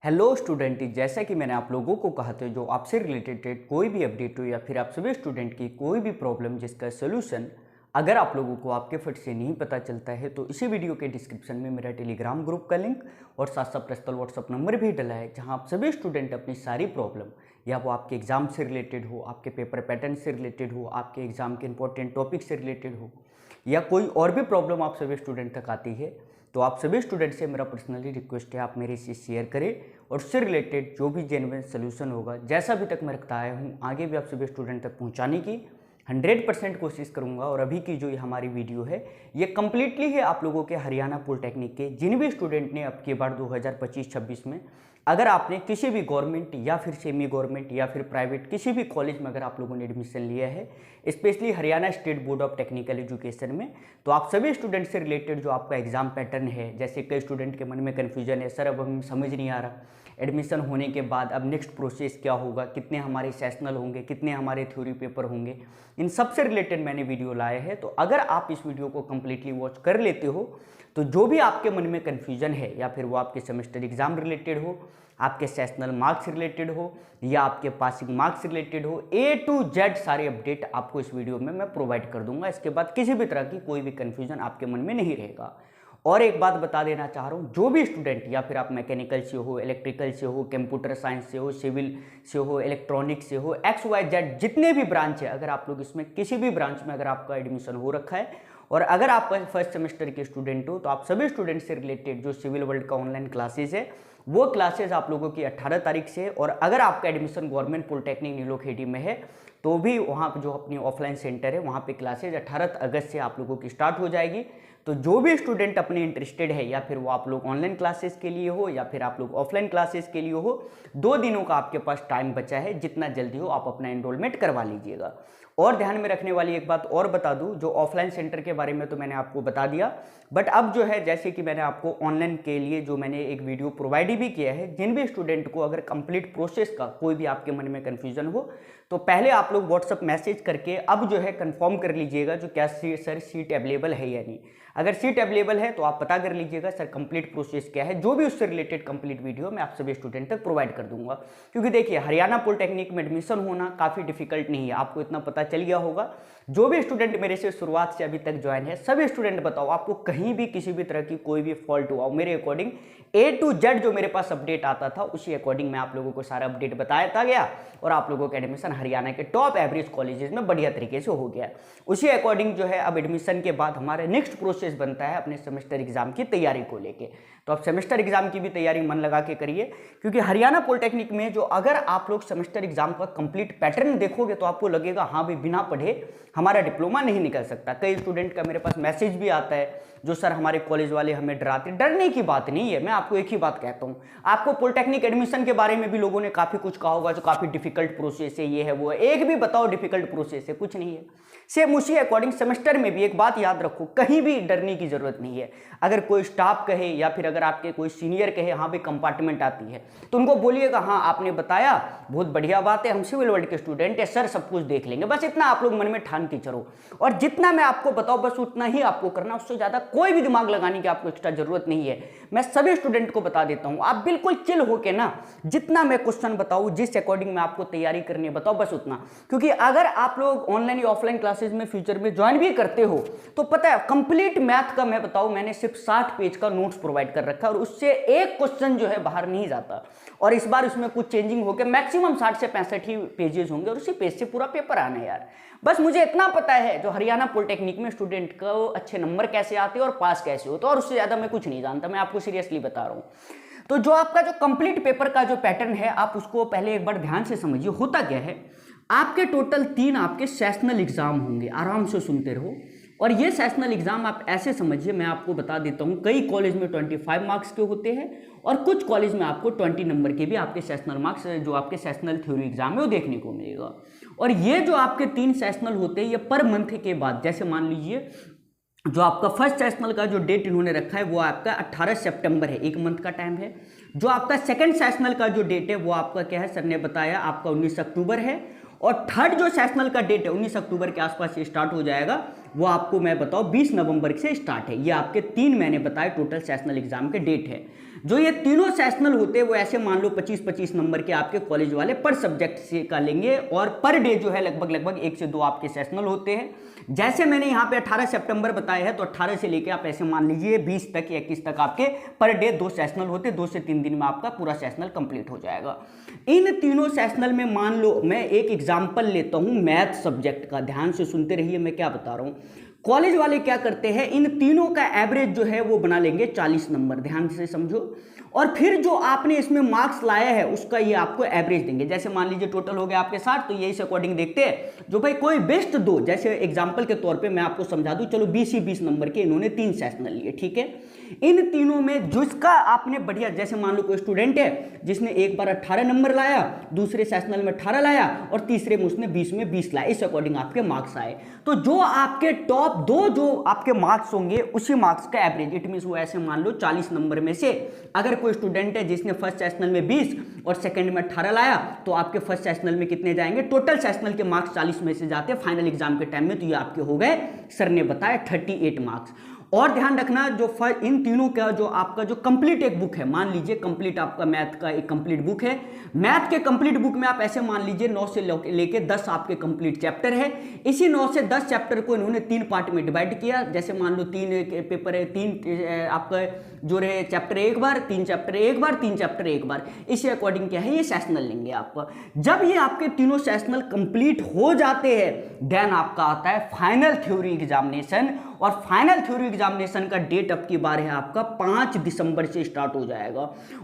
Hello student, जैसा कि मैंने आप लोगों को कहा था, जो आपसे रिलेटेड कोई भी अपडेट हो या फिर आप सभी स्टूडेंट की कोई भी प्रॉब्लम जिसका सोल्यूशन अगर आप लोगों को आपके फट से नहीं पता चलता है तो इसी वीडियो के डिस्क्रिप्शन में मेरा टेलीग्राम ग्रुप का लिंक और साथ साथ पर्सनल व्हाट्सअप नंबर भी डला है, जहां आप सभी स्टूडेंट अपनी सारी प्रॉब्लम या वो आपके एग्जाम से रिलेटेड हो, आपके पेपर पैटर्न से रिलेटेड हो, आपके एग्जाम के इंपॉर्टेंट टॉपिक से रिलेटेड हो या कोई और भी प्रॉब्लम आप सभी स्टूडेंट तक आती है, तो आप सभी स्टूडेंट से मेरा पर्सनली रिक्वेस्ट है आप मेरे से शेयर करें और उससे रिलेटेड जो भी जेन्युइन सोल्यूशन होगा, जैसा अभी तक मैं रखता आया हूँ, आगे भी आप सभी स्टूडेंट तक पहुँचाने की 100% कोशिश करूंगा। और अभी की जो ये हमारी वीडियो है ये कम्प्लीटली है आप लोगों के हरियाणा पॉलिटेक्निक के जिन भी स्टूडेंट ने अब की बार 2025-26 में अगर आपने किसी भी गवर्नमेंट या फिर सेमी गवर्नमेंट या फिर प्राइवेट किसी भी कॉलेज में अगर आप लोगों ने एडमिशन लिया है, specially Haryana state board of technical education में, तो आप सभी स्टूडेंट से रिलेटेड जो आपका एग्जाम पैटर्न है, जैसे कई स्टूडेंट के मन में कन्फ्यूजन है, सर अब हमें समझ नहीं आ रहा एडमिशन होने के बाद अब नेक्स्ट प्रोसेस क्या होगा, कितने हमारे सेशनल होंगे, कितने हमारे थ्योरी पेपर होंगे, इन सब से रिलेटेड मैंने वीडियो लाए हैं। तो अगर आप इस वीडियो को कम्प्लीटली वॉच कर लेते हो तो जो भी आपके मन में कन्फ्यूजन है, या फिर वो आपके सेमेस्टर एग्जाम रिलेटेड हो, आपके सेशनल मार्क्स रिलेटेड हो या आपके पासिंग मार्क्स रिलेटेड हो, A to Z सारे अपडेट आपको इस वीडियो में मैं प्रोवाइड कर दूंगा। इसके बाद किसी भी तरह की कोई भी कन्फ्यूजन आपके मन में नहीं रहेगा। और एक बात बता देना चाह रहा हूँ, जो भी स्टूडेंट या फिर आप मैकेनिकल से हो, इलेक्ट्रिकल से हो, कंप्यूटर साइंस से हो, सिविल से हो, इलेक्ट्रॉनिक्स से हो, XYZ जितने भी ब्रांच है, अगर आप लोग इसमें किसी भी ब्रांच में अगर आपका एडमिशन हो रखा है और अगर आप फर्स्ट सेमेस्टर के स्टूडेंट हो, तो आप सभी स्टूडेंट से रिलेटेड जो सिविल वर्ल्ड का ऑनलाइन क्लासेज है वो क्लासेज आप लोगों की 18 तारीख से, और अगर आपका एडमिशन गवर्नमेंट पॉलिटेक्निक नीलोखेड़ी में है तो भी वहाँ जो अपनी ऑफलाइन सेंटर है वहाँ पे क्लासेज 18 अगस्त से आप लोगों की स्टार्ट हो जाएगी। तो जो भी स्टूडेंट अपने इंटरेस्टेड है, या फिर वो आप लोग ऑनलाइन क्लासेस के लिए हो या फिर आप लोग ऑफलाइन क्लासेस के लिए हो, 2 दिनों का आपके पास टाइम बचा है, जितना जल्दी हो आप अपना एनरोलमेंट करवा लीजिएगा। और ध्यान में रखने वाली एक बात और बता दूं, जो ऑफलाइन सेंटर के बारे में तो मैंने आपको बता दिया, बट अब जो है जैसे कि मैंने आपको ऑनलाइन के लिए जो मैंने एक वीडियो प्रोवाइड भी किया है, जिन भी स्टूडेंट को अगर कंप्लीट प्रोसेस का कोई भी आपके मन में कन्फ्यूजन हो तो पहले आप लोग व्हाट्सअप मैसेज करके अब जो है कंफर्म कर लीजिएगा जो क्या सर सीट अवेलेबल है या नहीं। अगर सीट अवेलेबल है तो आप पता कर लीजिएगा सर कंप्लीट प्रोसेस क्या है, जो भी उससे रिलेटेड कंप्लीट वीडियो मैं आप सभी स्टूडेंट तक प्रोवाइड कर दूंगा। क्योंकि देखिए हरियाणा पॉलिटेक्निक में एडमिशन होना काफ़ी डिफिकल्ट नहीं है, आपको इतना पता चल गया होगा। जो भी स्टूडेंट मेरे से शुरुआत से अभी तक ज्वाइन है, सभी स्टूडेंट बताओ आपको कहीं भी किसी भी तरह की कोई भी फॉल्ट हुआ, मेरे अकॉर्डिंग A to Z जो मेरे पास अपडेट आता था उसी अकॉर्डिंग मैं आप लोगों को सारा अपडेट बताया गया और आप लोगों का एडमिशन हरियाणा के टॉप एवरेज कॉलेजेस में बढ़िया तरीके से हो गया। उसी अकॉर्डिंग जो है अब एडमिशन के बाद हमारा नेक्स्ट प्रोसेस बनता है अपने सेमेस्टर एग्जाम की तैयारी को लेके। तो आप सेमेस्टर एग्जाम की भी तैयारी मन लगा के करिए, क्योंकि हरियाणा पॉलिटेक्निक में जो अगर आप लोग सेमेस्टर एग्जाम का कंप्लीट पैटर्न देखोगे तो आपको लगेगा हाँ भाई बिना पढ़े हमारा डिप्लोमा नहीं निकल सकता। कई स्टूडेंट का मेरे पास मैसेज भी आता है जो सर हमारे कॉलेज वाले हमें डराते। डरने की बात नहीं है, मैं आपको एक ही बात कहता हूँ, आपको पॉलिटेक्निक एडमिशन के बारे में भी लोगों ने काफ़ी कुछ कहा होगा जो काफ़ी डिफिकल्ट प्रोसेस है, ये है वो है, एक भी बताओ डिफिकल्ट प्रोसेस है? कुछ नहीं है। सेम उसी अकॉर्डिंग सेमेस्टर में भी एक बात याद रखो, कहीं भी डरने की जरूरत नहीं है। अगर कोई स्टाफ कहे या फिर अगर आपके कोई सीनियर कहे हाँ भाई कंपार्टमेंट आती है, तो उनको बोलिएगा हाँ आपने बताया बहुत बढ़िया बात है, हम सिविल वर्ल्ड के स्टूडेंट है सर, सब कुछ देख लेंगे। बस इतना आप लोग मन में ठान के चलो, और जितना मैं आपको बताऊं बस उतना ही आपको करना, उससे ज़्यादा कोई भी दिमाग लगाने की आपको एक्स्ट्रा जरूरत नहीं है। मैं सभी स्टूडेंट को बता देता हूं, आप बिल्कुल चिल होके ना जितना मैं क्वेश्चन बताऊं, जिस अकॉर्डिंग मैं आपको तैयारी करनी है बताओ बस उतना। क्योंकि अगर आप लोग ऑनलाइन या ऑफलाइन क्लासेज में फ्यूचर में ज्वाइन भी करते हो तो पता है कंप्लीट मैथ का मैं बताऊं मैंने सिर्फ 60 पेज का नोट्स प्रोवाइड कर रखा है और उससे एक क्वेश्चन जो है बाहर नहीं जाता। और इस बार उसमें कुछ चेंजिंग होकर मैक्सिमम 60 से 65 ही पेजेस होंगे और उसी पेज से पूरा पेपर आना है यार। बस मुझे इतना पता है जो हरियाणा पॉलिटेक्निक में स्टूडेंट को अच्छे नंबर कैसे आते हैं और पास कैसे होते हैं, और उससे ज़्यादा मैं कुछ नहीं जानता, मैं आपको सीरियसली बता रहा हूँ। तो जो आपका जो कंप्लीट पेपर का जो पैटर्न है आप उसको पहले एक बार ध्यान से समझिए। होता क्या है, आपके टोटल 3 आपके सेशनल एग्जाम होंगे, आराम से सुनते रहो। और ये सेशनल एग्जाम आप ऐसे समझिए, मैं आपको बता देता हूँ, कई कॉलेज में 25 मार्क्स के होते हैं और कुछ कॉलेज में आपको 20 नंबर के भी आपके सेशनल मार्क्स जो आपके सेशनल थ्योरी एग्जाम है वो देखने को मिलेगा। और ये जो आपके 3 सेशनल होते हैं ये पर मंथ के बाद, जैसे मान लीजिए जो आपका फर्स्ट सेशनल का जो डेट इन्होंने रखा है वो आपका 18 सितंबर है, 1 मंथ का टाइम है। जो आपका सेकंड सेशनल का जो डेट है वो आपका क्या है, सर ने बताया आपका 19 अक्टूबर है। और थर्ड जो सेशनल का डेट है 19 अक्टूबर के आसपास ये स्टार्ट हो जाएगा, वो आपको मैं बताऊँ 20 नवंबर से स्टार्ट है। ये आपके 3 महीने बताए टोटल सेशनल एग्जाम के डेट है। जो ये तीनों सेशनल होते हैं वो ऐसे मान लो 25-25 नंबर के आपके कॉलेज वाले पर सब्जेक्ट से का लेंगे, और पर डे जो है लगभग 1 से 2 आपके सेशनल होते हैं। जैसे मैंने यहाँ पे 18 सितंबर बताया है, तो 18 से लेके आप ऐसे मान लीजिए 20 तक या 21 तक आपके पर डे 2 सेशनल होते, 2 से 3 दिन में आपका पूरा सेशनल कंप्लीट हो जाएगा। इन तीनों सेशनल में मान लो मैं एक एग्जाम्पल लेता हूँ मैथ सब्जेक्ट का, ध्यान से सुनते रहिए मैं क्या बता रहा हूँ। कॉलेज वाले क्या करते हैं, इन तीनों का एवरेज जो है वो बना लेंगे 40 नंबर, ध्यान से समझो, और फिर जो आपने इसमें मार्क्स लाया है उसका ये आपको एवरेज देंगे। जैसे मान लीजिए टोटल हो गया आपके 60, तो ये इस अकॉर्डिंग देखते हैं जो भाई कोई बेस्ट दो, जैसे एग्जांपल के तौर पे मैं आपको समझा दूं, चलो 20 नंबर के इन्होंने 3 सेशनल लिए, ठीक है। इन तीनों में जिसका आपने बढ़िया, जैसे मान लो कोई स्टूडेंट है जिसने एक बार 18 नंबर लाया, दूसरे सेशनल में 18 लाया और तीसरे में उसने 20 में 20 लाया, इस अकॉर्डिंग आपके मार्क्स आए। तो जो आपके टॉप 2 जो आपके मार्क्स होंगे उसी मार्क्स का एवरेज, इट मींस वो ऐसे मान लो 40 नंबर में से अगर कोई स्टूडेंट है जिसने फर्स्ट सेशनल में 20 और सेकंड में 18 लाया, तो आपके फर्स्ट सेशनल में कितने जाएंगे, टोटल सेशनल के मार्क्स 40 में से जाते हैं फाइनल एग्जाम के टाइम में, तो ये आपके हो गए, सर ने बताया 38 मार्क्स। और ध्यान रखना जो इन तीनों का जो आपका जो कंप्लीट एक बुक है, मान लीजिए कंप्लीट आपका मैथ का एक कंप्लीट बुक है, मैथ के कंप्लीट बुक में आप ऐसे मान लीजिए 9 से लेके 10 आपके कंप्लीट चैप्टर है। इसी 9 से 10 चैप्टर को इन्होंने 3 पार्ट में डिवाइड किया। जैसे मान लो 3 पेपर है, 3 आपका जो रहे चैप्टर एक बार, 3 चैप्टर एक बार, 3 चैप्टर एक बार, इसी अकॉर्डिंग क्या है ये सेशनल लेंगे आपका। जब ये आपके तीनों सेशनल कंप्लीट हो जाते हैं देन आपका आता है फाइनल थ्योरी एग्जामिनेशन, और फाइनल थ्योरी एग्जामिनेशन का डेट अब की बार है आपका 5 दिसंबर से स्टार्ट हो जाएगा,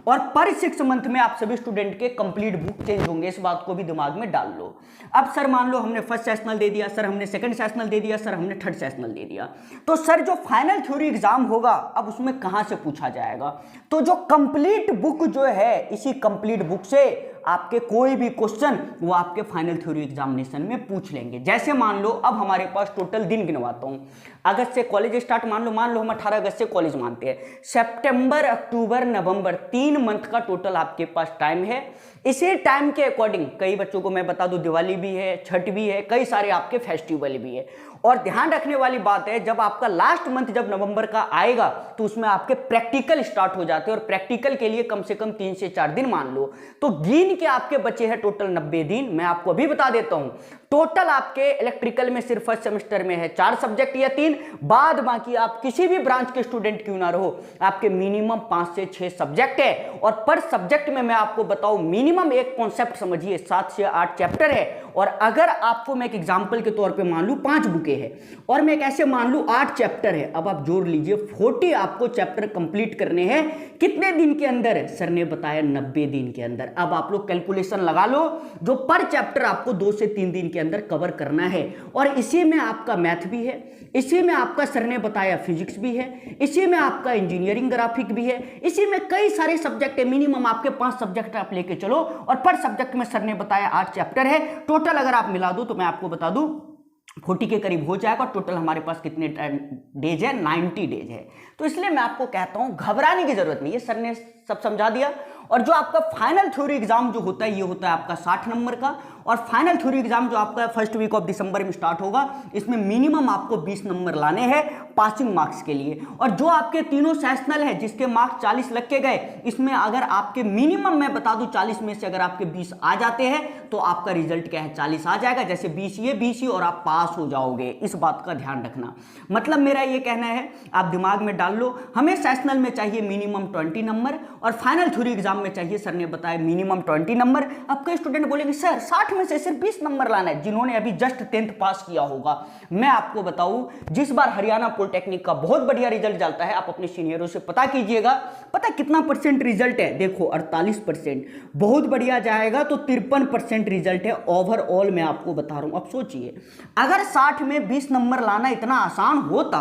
और पर 6 मंथ में आप सभी स्टूडेंट के कंप्लीट बुक चेंज होंगे, इस बात को भी दिमाग में डाल लो। अब सर मान लो हमने फर्स्ट सेशनल दे दिया, सर हमने सेकंड सेशनल दे दिया, सर हमने थर्ड सेशनल दे दिया, तो सर जो फाइनल थ्योरी एग्जाम होगा अब उसमें कहां से पूछा जाएगा, तो जो कंप्लीट बुक जो है इसी कंप्लीट बुक से आपके कोई भी क्वेश्चन वो आपके फाइनल थ्योरी एग्जामिनेशन में पूछ लेंगे। जैसे मान लो अब हमारे पास टोटल दिन गिनवाता हूं, अगस्त से कॉलेज स्टार्ट मान लो हम 18 अगस्त से कॉलेज मानते हैं, सितंबर, अक्टूबर, नवंबर 3 मंथ का टोटल आपके पास टाइम है। इसी टाइम के अकॉर्डिंग कई बच्चों को मैं बता दूं दिवाली भी है, छठ भी है, कई सारे आपके फेस्टिवल भी है। और ध्यान रखने वाली बात है जब आपका लास्ट मंथ जब नवंबर का आएगा तो उसमें आपके प्रैक्टिकल स्टार्ट हो जाते हैं, और प्रैक्टिकल के लिए कम से कम 3 से 4 दिन मान लो, तो गिन के आपके बचे हैं टोटल 90 दिन। मैं आपको अभी बता देता हूं टोटल आपके इलेक्ट्रिकल में सिर्फ फर्स्ट सेमेस्टर में है 4 सब्जेक्ट या 3, बाद बाकी आप किसी भी ब्रांच के स्टूडेंट क्यों ना रहो आपके मिनिमम 5 से 6 सब्जेक्ट है, और पर सब्जेक्ट में मैं आपको बताऊं मिनिमम एक कॉन्सेप्ट समझिए 7 से 8 चैप्टर है। और अगर आपको मैं एक एग्जांपल के तौर पे मान लूं 5 बुकें हैं और मैं कैसे मान लूं 8 चैप्टर है, अब आप जोड़ लीजिए 40 आपको चैप्टर कंप्लीट करने हैं कितने दिन के अंदर, सर ने बताया 90 दिन के अंदर। अब आप लोग कैलकुलेशन लगा लो जो पर चैप्टर आपको 2 से 3 दिन के अंदर कवर करना है, और इसी में आपका मैथ भी है, इसी में आपका सर ने बताया फिजिक्स भी है, इसी में आपका इंजीनियरिंग ग्राफिक भी है, इसी में कई सारे सब्जेक्ट है, मिनिमम आपके 5 सब्जेक्ट आप लेके चलो, और पर सब्जेक्ट में सर ने बताया 8 चैप्टर है। टोटल अगर आप मिला दो तो मैं आपको बता दूं 40 के करीब हो जाएगा। टोटल हमारे पास कितने डेज है, 90 डेज है। तो इसलिए मैं आपको कहता हूं घबराने की जरूरत नहीं है, सर ने सब समझा दिया। और जो आपका फाइनल थ्योरी एग्जाम जो होता है ये होता है आपका 60 नंबर का, और फाइनल थ्योरी एग्जाम जो आपका फर्स्ट वीक ऑफ दिसंबर में स्टार्ट होगा, इसमें मिनिमम आपको 20 नंबर लाने हैं पासिंग मार्क्स के लिए। और जो आपके तीनों सेशनल है जिसके मार्क्स 40 लग के गए, इसमें अगर आपके मिनिमम मैं बता दूं 40 में से अगर आपके 20 आ जाते हैं तो आपका रिजल्ट क्या है 40 आ जाएगा, जैसे 20 ये 20 और आप पास हो जाओगे। इस बात का ध्यान रखना, मतलब मेरा ये कहना है आप दिमाग में डाल लो, हमें सेशनल में चाहिए मिनिमम 20 नंबर और फाइनल थ्योरी एग्जाम में चाहिए, सर ने बताया मिनिमम 20 नंबर। अब कई स्टूडेंट बोलेंगे सर 60 में से सिर्फ 20 नंबर लाना है, जिन्होंने अभी जस्ट 10th पास किया होगा। मैं आपको बताऊं जिस बार हरियाणा पॉलिटेक्निक का बहुत बढ़िया रिजल्ट जाता है, आप अपने सीनियरों से पता कीजिएगा, पता कितना परसेंट रिजल्ट है, देखो 48%, बहुत बढ़िया जाएगा तो 53% रिजल्ट है ओवरऑल। मैं आपको बता रहा हूं, अब सोचिए अगर 60 में 20 नंबर लाना इतना आसान होता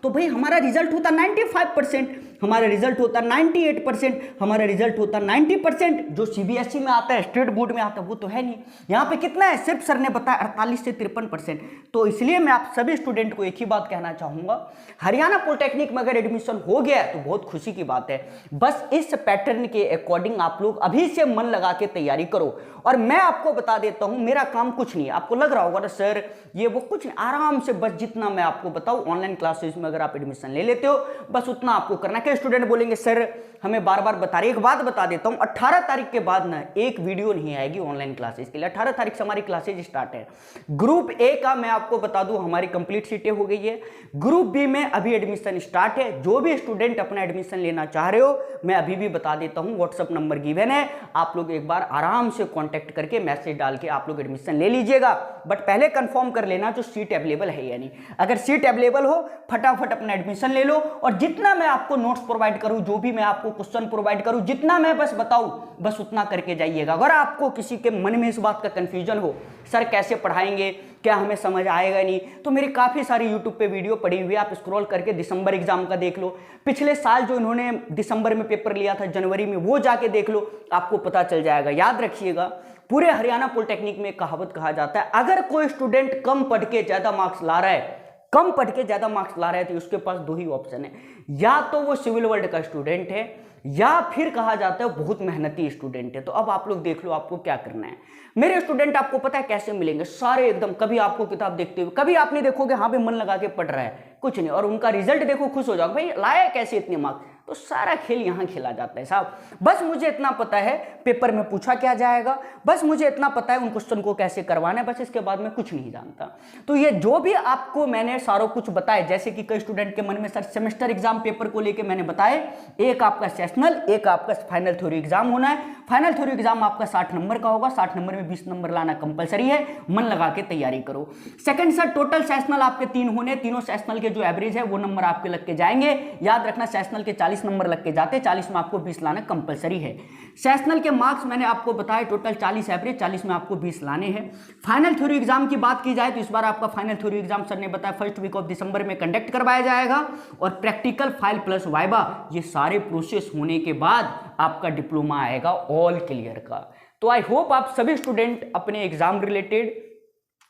तो भाई हमारा रिजल्ट होता 95%। हमारा रिजल्ट होता है 98%, हमारा रिजल्ट होता है 90%। जो सीबीएसई में आता है, स्टेट बोर्ड में आता है, वो तो है नहीं। यहाँ पे कितना है, सिर्फ सर ने बताया 48 से 53%। तो इसलिए मैं आप सभी स्टूडेंट को एक ही बात कहना चाहूंगा, हरियाणा पॉलिटेक्निक में अगर एडमिशन हो गया है तो बहुत खुशी की बात है। बस इस पैटर्न के अकॉर्डिंग आप लोग अभी से मन लगा के तैयारी करो। और मैं आपको बता देता हूं, मेरा काम कुछ नहीं है। आपको लग रहा होगा ना सर ये वो, कुछ नहीं, आराम से बस जितना मैं आपको बताऊं ऑनलाइन क्लासेस में अगर आप एडमिशन ले लेते हो बस उतना आपको करना है। कई स्टूडेंट बोलेंगे सर हमें बार बार बता रहे, एक बात बता देता हूं, 18 तारीख के बाद ना एक वीडियो नहीं आएगी ऑनलाइन क्लासेस के लिए। 18 तारीख से हमारी क्लासेज स्टार्ट है। ग्रुप ए का मैं आपको बता दूं हमारी कंप्लीट सीटें हो गई है। ग्रुप बी में अभी एडमिशन स्टार्ट है। जो भी स्टूडेंट अपना एडमिशन लेना चाह रहे हो मैं अभी भी बता देता हूं, व्हाट्सएप नंबर गिवन है, आप लोग एक बार आराम से कॉन्टेक्ट करके मैसेज डाल के आप लोग एडमिशन ले लीजिएगा। बट पहले कंफर्म कर लेना जो सीट अवेलेबल है या नहीं। अगर सीट अवेलेबल हो फटाफट अपना एडमिशन ले लो। और जितना मैं आपको नोट्स प्रोवाइड करूं, जो भी मैं आपको क्वेश्चन प्रोवाइड करूं, जितना मैं बस बताऊं बस उतना करके जाइएगा। अगर आपको किसी के मन में इस बात का कंफ्यूजन हो सर कैसे पढ़ाएंगे, क्या हमें समझ आएगा नहीं, तो मेरी काफ़ी सारी यूट्यूब पे वीडियो पड़ी हुई है, आप स्क्रॉल करके दिसंबर एग्जाम का देख लो। पिछले साल जो इन्होंने दिसंबर में पेपर लिया था जनवरी में, वो जाके देख लो, आपको पता चल जाएगा। याद रखिएगा पूरे हरियाणा पॉलिटेक्निक में कहावत कहा जाता है, अगर कोई स्टूडेंट कम पढ़ के ज़्यादा मार्क्स ला रहा है, कम पढ़ के ज़्यादा मार्क्स ला रहा है, तो उसके पास दो ही ऑप्शन है, या तो वो सिविल वर्ल्ड का स्टूडेंट है या फिर कहा जाता है बहुत मेहनती स्टूडेंट है। तो अब आप लोग देख लो आपको क्या करना है। मेरे स्टूडेंट आपको पता है कैसे मिलेंगे, सारे एकदम, कभी आपको किताब देखते हुए, कभी आप नहीं देखोगे हाँ भी मन लगा के पढ़ रहा है, कुछ नहीं, और उनका रिजल्ट देखो खुश हो जाओगे, भाई लाया कैसे इतने मार्क्स। तो सारा खेल यहाँ खेला जाता है साहब। बस मुझे इतना पता है पेपर में पूछा क्या जाएगा, बस मुझे इतना पता है उन क्वेश्चन को कैसे करवाना है, बस इसके बाद मैं कुछ नहीं जानता। तो ये जो भी आपको मैंने सारा कुछ बताया, जैसे कि कई स्टूडेंट के मन में सर सेमेस्टर एग्जाम पेपर को लेके मैंने बताया, एक आपका सेशनल, एक आपका फाइनल थ्योरी एग्जाम होना है। फाइनल थ्योरी एग्जाम आपका 60 नंबर का होगा, 60 नंबर में 20 नंबर लाना कंपलसरी है, मन लगा के तैयारी करो। सेकंड सर टोटल सेशनल आपके 3 होने, तीनों सेशनल के जो एवरेज है वो नंबर आपके लग के जाएंगे। याद रखना सेशनल के 40 नंबर लग के जाते, 40 में आपको 20 लाना कंपलसरी है। सेशनल के मार्क्स मैंने आपको बताया टोटल 40 एवरेज, 40 में आपको 20 लाने हैं। फाइनल थ्योरी एग्जाम की बात की जाए तो इस बार आपका फाइनल थ्योरी एग्जाम सर ने बताया फर्स्ट वीक ऑफ दिसंबर में कंडक्ट करवाया जाएगा, और प्रैक्टिकल फाइल प्लस वाइबा ये सारे प्रोसेस होने के बाद आपका डिप्लोमा आएगा ऑल क्लियर का। तो आई होप आप सभी स्टूडेंट अपने एग्जाम रिलेटेड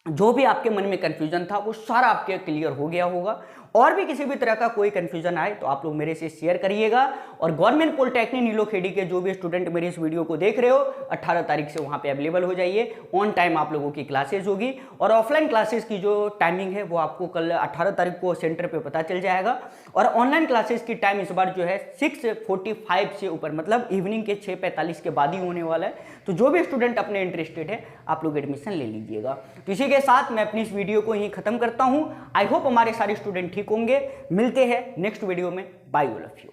जो भी आपके मन में कंफ्यूजन था वो सारा आपके क्लियर हो गया होगा। और भी किसी भी तरह का कोई कंफ्यूजन आए तो आप लोग मेरे से शेयर करिएगा। और गवर्नमेंट पॉलिटेक्निक नीलोखेड़ी के जो भी स्टूडेंट मेरे इस वीडियो को देख रहे हो 18 तारीख से वहाँ पे अवेलेबल हो जाइए, ऑन टाइम आप लोगों की क्लासेज होगी। और ऑफलाइन क्लासेस की जो टाइमिंग है वो आपको कल 18 तारीख को सेंटर पे पता चल जाएगा। और ऑनलाइन क्लासेस की टाइम इस बार जो है 6:45 से ऊपर, मतलब इवनिंग के 6:45 के बाद ही होने वाला है। तो जो भी स्टूडेंट अपने इंटरेस्टेड है आप लोग एडमिशन ले लीजिएगा। तो इसी के साथ मैं अपनी इस वीडियो को यहीं खत्म करता हूँ। आई होप हमारे सारे स्टूडेंट ठीक होंगे। मिलते हैं नेक्स्ट वीडियो में। Bye all of you.